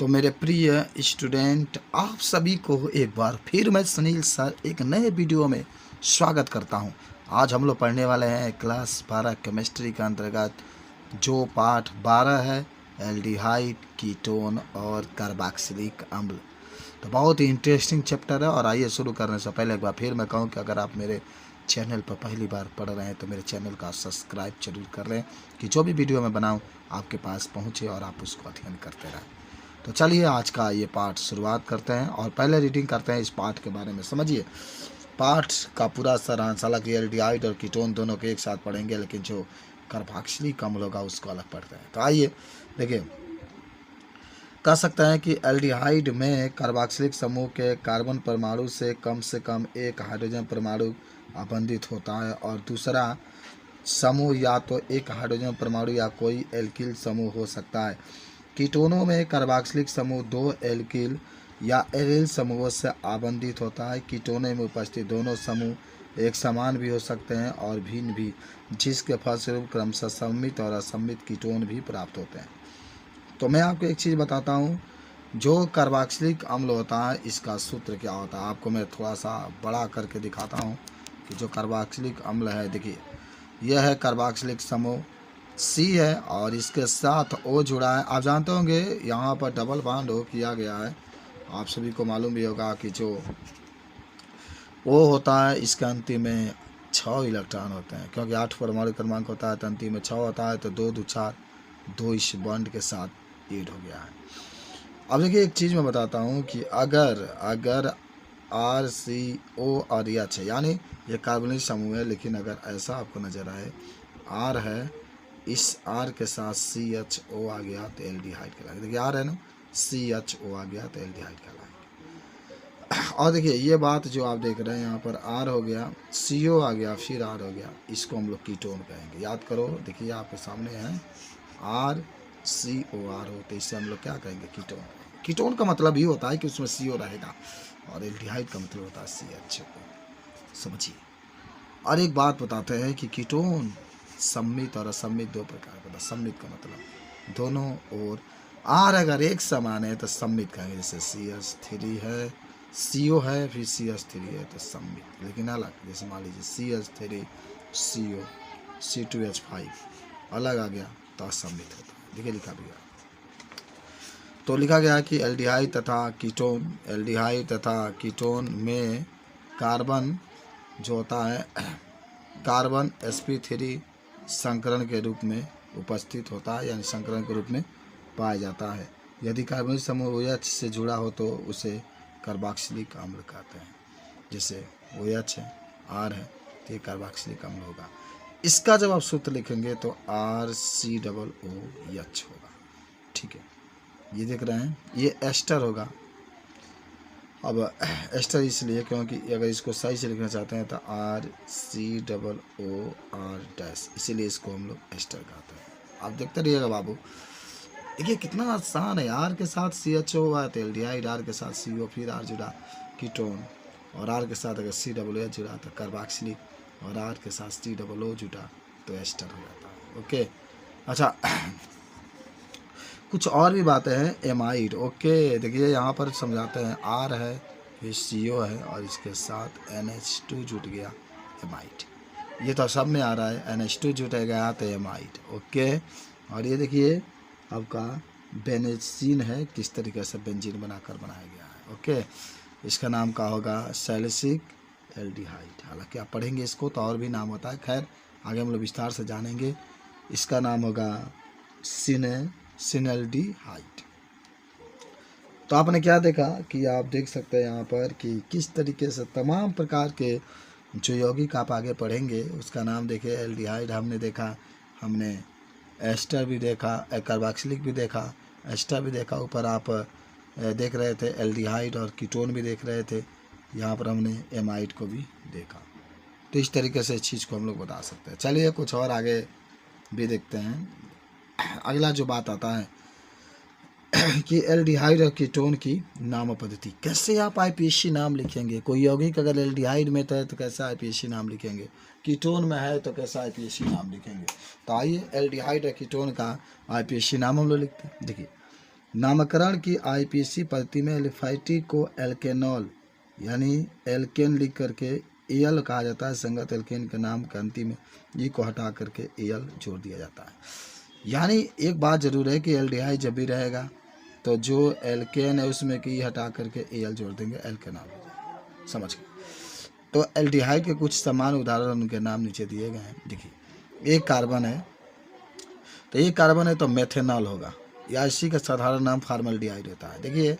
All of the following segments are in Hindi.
तो मेरे प्रिय स्टूडेंट, आप सभी को एक बार फिर मैं सुनील सर एक नए वीडियो में स्वागत करता हूं। आज हम लोग पढ़ने वाले हैं क्लास 12 केमिस्ट्री के अंतर्गत जो पाठ 12 है, एल्डिहाइड, कीटोन और कार्बोक्सिलिक अम्ल। तो बहुत ही इंटरेस्टिंग चैप्टर है। और आइए शुरू करने से पहले एक बार फिर मैं कहूँ कि अगर आप मेरे चैनल पर पहली बार पढ़ रहे हैं तो मेरे चैनल का सब्सक्राइब जरूर कर लें कि जो भी वीडियो मैं बनाऊं आपके पास पहुंचे और आप उसको अध्ययन करते रहें। तो चलिए आज का ये पाठ शुरुआत करते हैं और पहले रीडिंग करते हैं इस पाठ के बारे में। समझिए पाठ का पूरा सारांश, हालांकि एल्डिहाइड और कीटोन दोनों के एक साथ पढ़ेंगे, लेकिन जो कार्बोक्सिलिक अम्ल होगा उसको अलग पढ़ते हैं। तो आइए देखिए, कह सकते हैं कि एल्डिहाइड में कार्बोक्सिलिक समूह के कार्बन परमाणु से कम एक हाइड्रोजन परमाणु आबंधित होता है और दूसरा समूह या तो एक हाइड्रोजन परमाणु या कोई एल्किल समूह हो सकता है। कीटोनों में कार्बोक्सिलिक समूह दो एल्किल या एरिल समूहों से आबंधित होता है। कीटोनों में उपस्थित दोनों समूह एक समान भी हो सकते हैं और भिन्न भी, जिसके फलस्वरूप क्रमशः सममित और असममित कीटोन भी प्राप्त होते हैं। तो मैं आपको एक चीज़ बताता हूँ, जो कार्बोक्सिलिक अम्ल होता है इसका सूत्र क्या होता है आपको मैं थोड़ा सा बड़ा करके दिखाता हूँ कि जो कार्बोक्सिलिक अम्ल है, देखिए यह है कार्बोक्सिलिक समूह C है और इसके साथ O जुड़ा है। आप जानते होंगे यहाँ पर डबल बॉन्ड O किया गया है। आप सभी को मालूम भी होगा कि जो O होता है इसके अंतिम में 6 इलेक्ट्रॉन होते हैं, क्योंकि 8 परमाणु क्रमांक होता है तो अंतिम में 6 होता है, तो 2 2 4 2 इस बॉन्ड के साथ ऐड हो गया है। अब देखिए एक चीज़ मैं बताता हूँ कि अगर RCO और H है, यानी ये कार्बनिक समूह है, लेकिन अगर ऐसा आपको नजर आए R है, इस R के साथ CHO आ गया तो एल्डिहाइड कहलाएगा। देखिए R है ना, CHO आ गया तो एल्डिहाइड कहलाएगा। और देखिए ये बात जो आप देख रहे हैं यहाँ पर R हो गया, CO आ गया, फिर R हो गया, इसको हम लोग कीटोन कहेंगे। याद करो, देखिए आपके सामने है RCOR हो, तो इससे हम लोग क्या कहेंगे, कीटोन। कीटोन का मतलब ये होता है कि उसमें CO रहेगा और एल्डिहाइड का मतलब होता है CHO। समझिए। और एक बात बताते हैं कि कीटोन सम्मित और असम्मित दो प्रकार का। सम्मित का मतलब दोनों ओर R अगर एक समान है तो सम्मित कहेंगे, जैसे CH3 है, CO है, फिर CH3 है तो सम्मित। लेकिन अलग, जैसे मान लीजिए CH3 CO C2H5 अलग आ गया तो असम्मित होता है। देखिए लिखा भी गया, तो लिखा गया कि एल्डिहाइड तथा कीटोन में कार्बन जो होता है कार्बन sp3 संकरण के रूप में उपस्थित होता है, यानी संकरण के रूप में पाया जाता है। यदि कार्बनिक समूह OH से जुड़ा हो तो उसे कार्बोक्सिलिक अम्ल कहते हैं। जैसे OH है, R है, तो ये कार्बोक्सिलिक अम्ल होगा। इसका जब आप सूत्र लिखेंगे तो RCOOH होगा। ठीक है, ये देख रहे हैं, ये एस्टर होगा। अब एस्टर इसलिए क्योंकि अगर इसको सही से लिखना चाहते हैं तो RCOOR-, इसीलिए इसको हम लोग एस्टर कहते हैं। आप देखते रहिएगा बाबू, देखिए कितना आसान है। R के साथ CHO हुआ तो एल्डिहाइड, R के साथ CO, फिर R जुड़ा कीटोन, और R के साथ अगर COOH जुड़ा तो कार्बोक्सिलिक, और R के साथ COO जुड़ा तो एस्टर हो जाता है। ओके, अच्छा कुछ और भी बातें हैं। एमाइड, ओके, देखिए यहाँ पर समझाते हैं, R है, फिर CO है और इसके साथ NH2 जुट गया, एमाइड। ये तो सब में आ रहा है, NH2 जुटेगा तो एमाइड। ओके, और ये देखिए आपका बेंजीन है, किस तरीके से बेंजीन बनाकर बनाया गया है। ओके, इसका नाम क्या होगा, सैलिसिक एल्डिहाइड। हालांकि आप पढ़ेंगे इसको तो और भी नाम होता है, खैर आगे हम लोग विस्तार से जानेंगे। इसका नाम होगा सिनेल्डिहाइड। तो आपने क्या देखा कि आप देख सकते हैं यहाँ पर कि किस तरीके से तमाम प्रकार के जो यौगिक आप आगे पढ़ेंगे उसका नाम देखिए। एल्डिहाइड हमने देखा, हमने एस्टर भी देखा, कार्बोक्सिलिक भी देखा, एस्टर भी देखा, ऊपर आप देख रहे थे एल्डिहाइड और कीटोन भी देख रहे थे, यहाँ पर हमने एमाइड को भी देखा। तो इस तरीके से इस चीज़ को हम लोग बता सकते हैं। चलिए कुछ और आगे भी देखते हैं। अगला जो बात आता है कि एल्डिहाइड और कीटोन की नाम पद्धति, कैसे आप IPSC नाम लिखेंगे। कोई यौगिक अगर एल्डिहाइड में है तो कैसा IPSC नाम लिखेंगे, कीटोन में है तो कैसा IPSC नाम लिखेंगे। तो आइए एल्डिहाइड और कीटोन का IPSC नाम हम लोग लिखते हैं। देखिए नामकरण की आईपीसी पद्धति में एल्फाइटी को एल्केनॉल यानी एल्केन लिख करके एल कहा जाता है। संगत एल्केन के नाम के अंतिम में ई को हटा करके एल जोड़ दिया जाता है। यानी एक बात जरूर है कि एल्डिहाइड जब भी रहेगा तो जो एल्केन है उसमें कि हटा करके एल जोड़ देंगे, एल्केनॉल हो जाएगा। समझ गए? तो एल्डिहाइड के कुछ समान उदाहरण उनके नाम नीचे दिए गए हैं। देखिए, एक कार्बन है तो एक कार्बन है तो मेथेनॉल होगा, या इसी का साधारण नाम फॉर्मल्डिहाइड होता है। देखिए,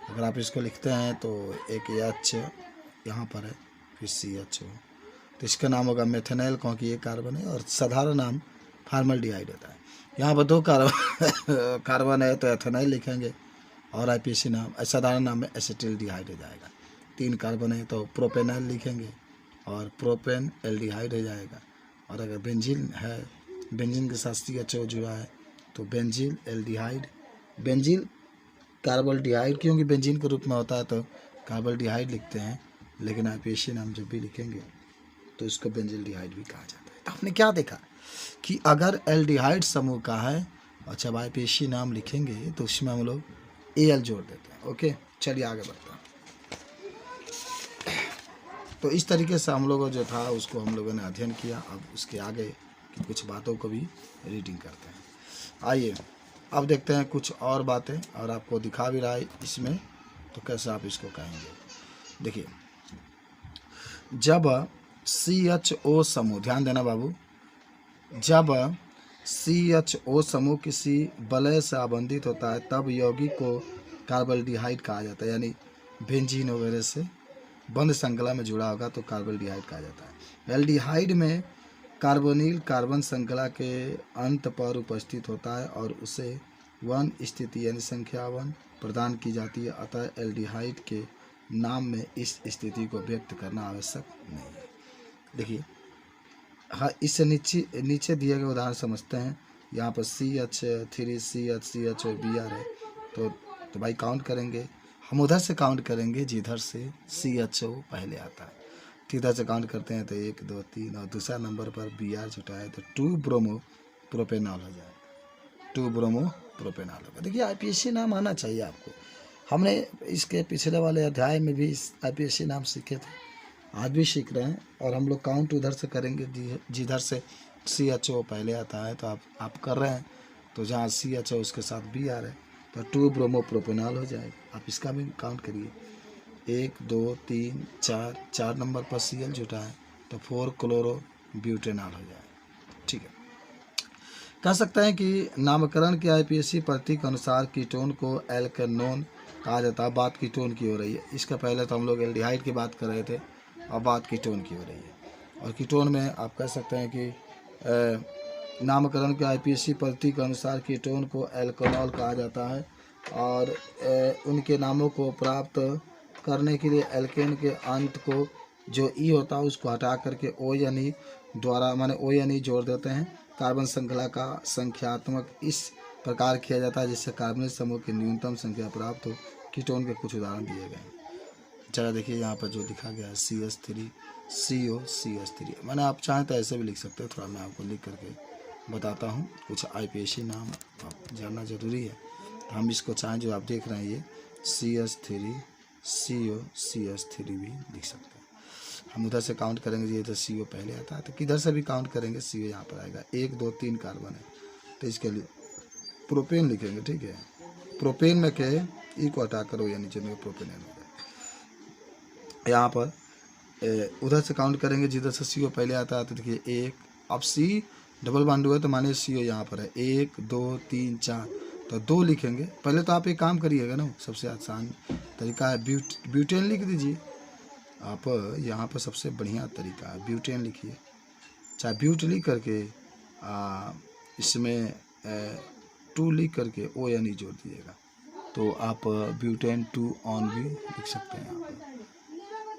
अगर आप इसको लिखते हैं तो एक एच यहाँ पर है, फिर सी एच हो, तो इसका नाम होगा मेथेनॉल, क्योंकि ये कार्बन है, और साधारण नाम फॉर्मल्डिहाइड होता है। यहाँ पर 2 कार्बन है तो एथेनॉल लिखेंगे, और आईपीसी नाम साधारण नाम में एसिटिल्डिहाइड हो जाएगा। 3 कार्बन है तो प्रोपेनॉल लिखेंगे, और प्रोपेन एल्डिहाइड हो जाएगा। और अगर बेंजीन है, बेंजीन के साथ CHO जुड़ा है तो बेंजील एल्डिहाइड, बेंजील कार्बल्डिहाइड, क्योंकि बेंजीन के रूप में होता है तो कार्बल्डिहाइड लिखते हैं, लेकिन आईपीसी नाम जब भी लिखेंगे तो इसको बेंजिल्डिहाइड भी कहा जाता है। तो आपने क्या देखा कि अगर एल्डिहाइड समूह का है और जब आईपीसी नाम लिखेंगे तो उसमें हम लोग एल जोड़ देते हैं। ओके, चलिए आगे बढ़ते हैं। तो इस तरीके से हम लोगों जो था उसको हम लोगों ने अध्ययन किया। अब उसके आगे की कुछ बातों को भी रीडिंग करते हैं। आइए अब देखते हैं कुछ और बातें, और आपको दिखा भी रहा है इसमें, तो कैसे आप इसको कहेंगे। देखिए, जब CHO समूह, ध्यान देना बाबू, जब CHO समूह किसी वलय से आबंधित होता है तब यौगिक को कार्बल्डिहाइड कहा जाता है। यानी बेंजीन वगैरह से बंद श्रृंखला में जुड़ा होगा तो कार्बल्डिहाइड कहा जाता है। एल्डिहाइड में कार्बोनिल कार्बन श्रृंखला के अंत पर उपस्थित होता है और उसे 1 स्थिति यानी संख्या 1 प्रदान की जाती है। अतः एल्डिहाइड के नाम में इस स्थिति को व्यक्त करना आवश्यक नहीं है। देखिए, हाँ, इससे नीचे दिए गए उदाहरण समझते हैं। यहाँ पर CH3 CHO Br है, तो भाई काउंट करेंगे, हम उधर से काउंट करेंगे जिधर से CHO पहले आता है। तो इधर से काउंट करते हैं तो 1 2 3, और दूसरा नंबर पर Br जुटा है तो 2 ब्रोमो प्रोपेनॉल हो जाएगा, 2 ब्रोमो प्रोपेनॉल होगा। देखिए, आईपीसी नाम आना चाहिए आपको। हमने इसके पिछले वाले अध्याय में भी आईपीसी नाम सीखे थे, आज भी सीख रहे हैं, और हम लोग काउंट उधर से करेंगे जिधर से CHO पहले आता है। तो आप कर रहे हैं तो जहाँ CHO उसके साथ Br है तो 2 ब्रोमो प्रोपेनॉल हो जाएगा। आप इसका भी काउंट करिए, 1 2 3 4 नंबर पर Cl जुटा है तो 4 क्लोरो ब्यूटेनॉल हो जाएगा। ठीक है, कह सकते हैं कि नामकरण की आईपीसी पद्धति के अनुसार कीटोन को एल्केनोन कहा जाता है। बात कीटोन की हो रही है, इसका पहले तो हम लोग एल्डिहाइड की बात कर रहे थे, अब बात कीटोन की हो रही है। और कीटोन में आप कह सकते हैं कि नामकरण की आईपीसी पद्धति के अनुसार कीटोन को एल्कोनॉल कहा जाता है, और उनके नामों को प्राप्त करने के लिए एल्केन के अंत को जो ई होता है उसको हटा करके ONE द्वारा माने ONE जोड़ देते हैं। कार्बन श्रृंखला का संख्यात्मक इस प्रकार किया जाता है जिससे कार्बनिक समूह की न्यूनतम संख्या प्राप्त हो। कीटोन के कुछ उदाहरण दिए गए हैं। जरा देखिए, यहाँ पर जो लिखा गया है CH3 CO CH3, मैंने आप चाहें तो ऐसे भी लिख सकते हैं, थोड़ा मैं आपको लिख करके बताता हूँ। कुछ आईपीसी नाम आप जानना जरूरी है। तो हम इसको चाहें, जो आप देख रहे हैं ये CH3 CO CH3 भी लिख सकते हैं। हम उधर से काउंट करेंगे, ये इधर CO पहले आता है तो किधर से भी काउंट करेंगे CO यहाँ पर आएगा। 1 2 3 कार्बन है तो इसके लिए प्रोपेन लिखेंगे। ठीक है, प्रोपेन में के ई को हटा करो या नीचे में प्रोपेन हो जाए। यहाँ पर उधर से काउंट करेंगे जिधर से CO पहले आता है तो देखिए 1, अब C डबल बॉन्ड हुआ तो मानिए CO यहाँ पर है 1 2 3 4 तो 2 लिखेंगे। पहले तो आप एक काम करिएगा ना, सबसे आसान तरीका है ब्यूटेन लिख दीजिए। आप यहाँ पर सबसे बढ़िया तरीका है ब्यूटेन लिखिए, चाहे ब्यूट लिख करके इसमें 2 लिख करके ONE जोड़ दीजिएगा तो आप ब्यूटेन 2 ऑन भी लिख सकते हैं यहाँ पर।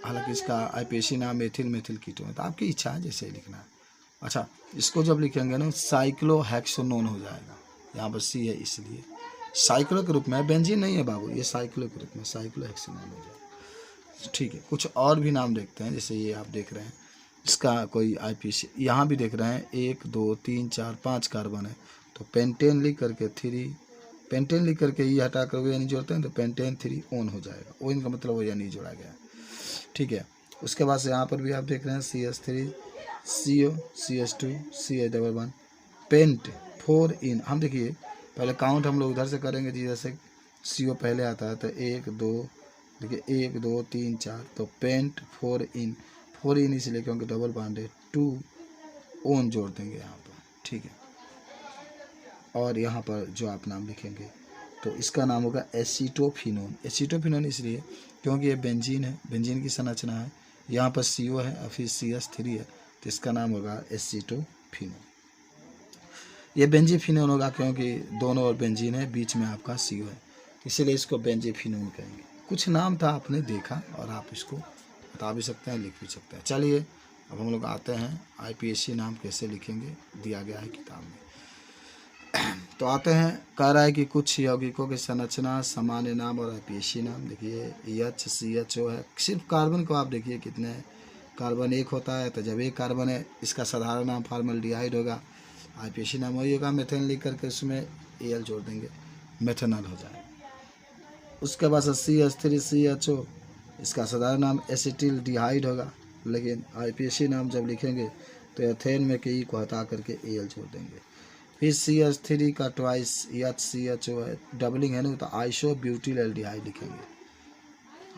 हालांकि इसका आईपीसी नाम मेथिल कीटोन है, तो आपकी इच्छा है जैसे लिखना है। अच्छा, इसको जब लिखेंगे ना साइक्लोहेक्सोनोन हो जाएगा। यहाँ पर C है इसलिए साइक्लो के रूप में, बेंजीन नहीं है बाबू, ये साइक्लो के रूप में साइक्लोहेक्सोनोन हो जाएगा। ठीक है, कुछ और भी नाम देखते हैं। जैसे ये आप देख रहे हैं, इसका कोई आईपीसी यहाँ भी देख रहे हैं 1 2 3 4 5 कार्बन है तो पेंटेन लिख करके 3 पेंटेन लिख करके ई हटा कर ओ एन ई जोड़ते हैं तो पेंटेन 3 ऑन हो जाएगा। ओ एन का मतलब ओ एन ई जोड़ा गया है, ठीक है। उसके बाद से यहाँ पर भी आप देख रहे हैं CH3 CO CH2 CH11 paint 4 इन। हम देखिए पहले काउंट हम लोग उधर से करेंगे जी, जैसे CO पहले आता है तो 1 2, देखिए 1 2 3 4, तो पेंट 4 इन, 4 इन इसलिए क्योंकि डबल बॉन्ड है, 2 ऑन जोड़ देंगे यहाँ पर, ठीक है। और यहाँ पर जो आप नाम लिखेंगे तो इसका नाम होगा एसीटोफिनोन। एसीटोफिनोन इसलिए क्योंकि ये बेंजीन है, बेंजीन की संरचना है, यहाँ पर CO है और फिर CH3 है, तो इसका नाम होगा एसीटोफिनोन। ये बेंजीफिनोन होगा क्योंकि दोनों ओर बेंजीन है, बीच में आपका CO है, इसीलिए इसको बेंजीफिनोन कहेंगे। कुछ नाम था आपने देखा और आप इसको बता भी सकते हैं, लिख भी सकते हैं। चलिए अब हम लोग आते हैं IPSC नाम कैसे लिखेंगे, दिया गया है किताब में। तो आते हैं, कह रहा है कि कुछ यौगिकों की संरचना, सामान्य नाम और IPSC नाम। देखिए HCHO है, सिर्फ कार्बन को आप देखिए कितने कार्बन एक होता है, तो जब एक कार्बन है इसका साधारण नाम फॉर्मल्डिहाइड होगा, IPSC नाम वही होगा। मेथेन लिख करके उसमें AL जोड़ देंगे, मेथेनॉल हो जाएगा। उसके बाद CH3CHO, इसका साधारण नाम एसिटिल्डिहाइड होगा, लेकिन IPSC नाम जब लिखेंगे तो एथेन में के ई को हटा करके AL जोड़ देंगे। फिर CH3 का ट्वाइस HCHO है, डबलिंग है ना, तो आइसोब्यूटिल एल्डिहाइड लिखेंगे।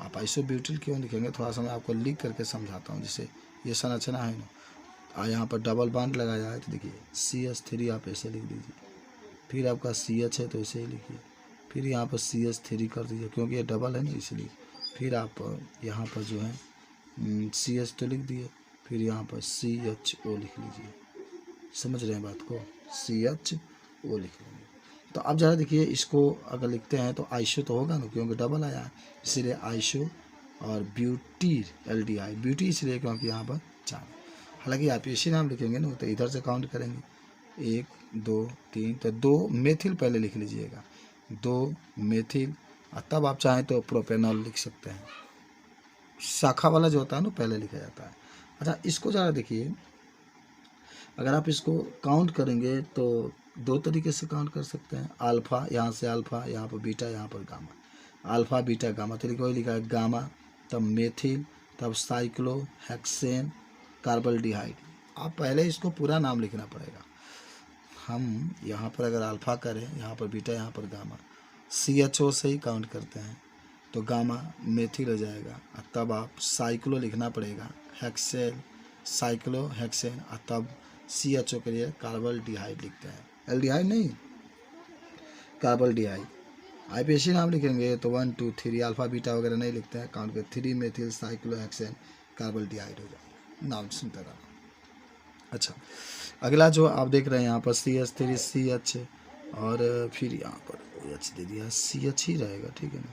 आप आइसोब्यूटिल क्यों लिखेंगे, थोड़ा सा मैं आपको लिख करके समझाता हूँ। जैसे ये संरचना है ना, यहाँ पर डबल बॉन्ड लगाया है, तो देखिए CH3 आप ऐसे लिख दीजिए, फिर आपका CH है तो ऐसे ही लिखिए, फिर यहाँ पर CH3 कर दीजिए क्योंकि ये डबल है ना इसलिए, फिर आप यहाँ पर जो है CH तो लिख दिए, फिर यहाँ पर CHO लिख लीजिए। समझ रहे हैं बात को, CHO लिख लेंगे। तो अब ज़रा देखिए इसको अगर लिखते हैं तो आइसो तो होगा ना, क्योंकि डबल आया है, इसीलिए आइसो और ब्यूटिल एल्डिहाइड। ब्यूटी इसलिए क्योंकि यहाँ पर 4। हालांकि IPSC नाम लिखेंगे ना तो इधर से काउंट करेंगे, 1 2 3, तो 2 मेथिल पहले लिख लीजिएगा, 2 मेथिल, और तब आप चाहें तो प्रोपेनॉल लिख सकते हैं। शाखा वाला जो होता है ना पहले लिखा जाता है। अच्छा इसको ज़रा देखिए, अगर आप इसको काउंट करेंगे तो 2 तरीके से काउंट कर सकते हैं। अल्फ़ा, यहाँ से अल्फ़ा, यहाँ पर बीटा, यहाँ पर गामा, अल्फ़ा बीटा गामा, तो वही लिखा है गामा, तब मेथिल, तब साइक्लो हेक्सेन कार्बल्डिहाइड। आप पहले इसको पूरा नाम लिखना पड़ेगा। हम यहाँ पर अगर अल्फ़ा करें, यहाँ पर बीटा, यहाँ पर गामा, CHO से ही काउंट करते हैं तो गामा मेथिल हो जाएगा, और तब आप साइक्लो लिखना पड़ेगा, हेक्सेन, साइक्लो हेक्सेन, और तब CHO के लिए कार्बल्डिहाइड लिखते हैं, एल्डिहाइड नहीं, कार्बल्डिहाइड। IPSC नाम लिखेंगे तो 1 2 3 अल्फ़ा बीटा वगैरह नहीं लिखते हैं, काउंट कर 3 मेथिल साइक्लो हेक्सेन कार्बल्डिहाइड हो जाएगा। नाम सुनते रहना। अच्छा अगला जो आप देख रहे हैं यहाँ पर CH3 CH, और फिर यहाँ पर H दे दिया, CH ही रहेगा, ठीक है ना,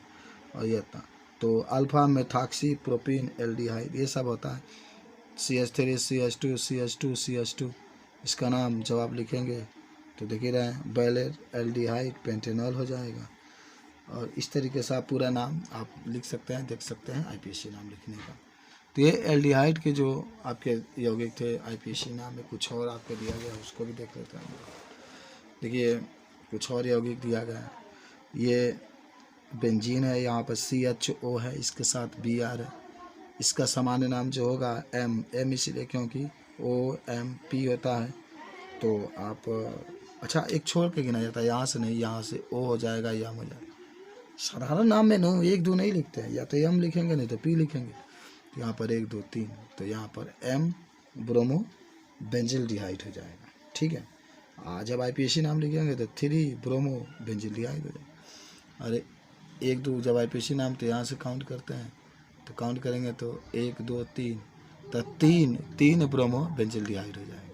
और ये इतना, तो अल्फ़ा मेथॉक्सी प्रोपीन एल्डिहाइड ये सब होता है। CH3 CH2 CH2 CH2, इसका नाम जब आप लिखेंगे तो देख ही रहे हैं, बेलेर एल्डिहाइड पेंटेनॉल हो जाएगा। और इस तरीके से आप पूरा नाम आप लिख सकते हैं, देख सकते हैं IPSC नाम लिखने का। तो ये एल्डिहाइड के जो आपके यौगिक थे IPSC नाम में, कुछ और आपको दिया गया उसको भी देख लेते हैं। देखिए कुछ और यौगिक दिया गया है, ये बेंजीन है, यहाँ पर CHO है, इसके साथ Br है, इसका सामान्य नाम जो होगा M इसलिए क्योंकि OMP होता है। तो आप अच्छा एक छोड़ के गिना जाता है, यहाँ से नहीं, यहाँ से O हो जाएगा, यम हो जाएगा। साधारण नाम में नो 1 2 नहीं लिखते हैं, या तो M लिखेंगे नहीं तो P लिखेंगे। तो यहाँ पर 1 2 3, तो यहाँ पर M ब्रोमो बेंजिल्डिहाइड हो जाएगा, ठीक है। जब IPSC नाम लिखेंगे तो 3 ब्रोमो बेंजिल्डिहाइड हो जाएगा। अरे 1 2 जब IPSC नाम तो यहाँ से काउंट करते हैं, तो काउंट करेंगे तो 1 2 3, तो 3 ब्रोमो बेंजिल्डिहाइड हो जाएगा।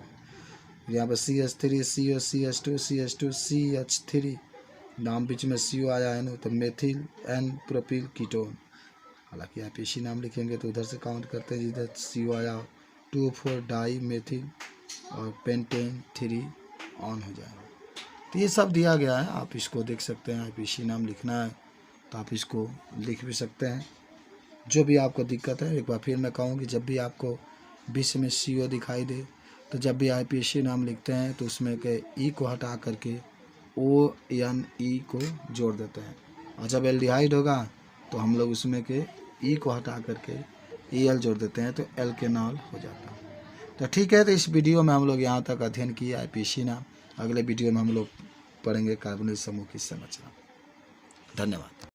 यहाँ पर CH3 CO CH2 CH2 CH3, नाम बीच में CO आया है ना, तो मेथिल एन प्रोपिल कीटोन। हालांकि IPSC नाम लिखेंगे तो उधर से काउंट करते हैं, जिधर CO आया 2 4 डाई मेथिल और पेंटेन 3 ऑन हो जाएगा। तो ये सब दिया गया है, आप इसको देख सकते हैं। IPSC नाम लिखना है तो आप इसको लिख भी सकते हैं। जो भी आपको दिक्कत है, एक बार फिर मैं कहूँ कि जब भी आपको बीच में CO दिखाई दे, तो जब भी IPSC नाम लिखते हैं तो उसमें के ई को हटा करके ONE को जोड़ देते हैं, और जब एल्डिहाइड होगा तो हम लोग उसमें के ई को हटा करके EL जोड़ देते हैं, तो एल्केनॉल हो जाता है। तो ठीक है, तो इस वीडियो में हम लोग यहाँ तक अध्ययन किया IPC नाम। अगले वीडियो में हम लोग पढ़ेंगे कार्बोनिल समूह की संरचना। धन्यवाद।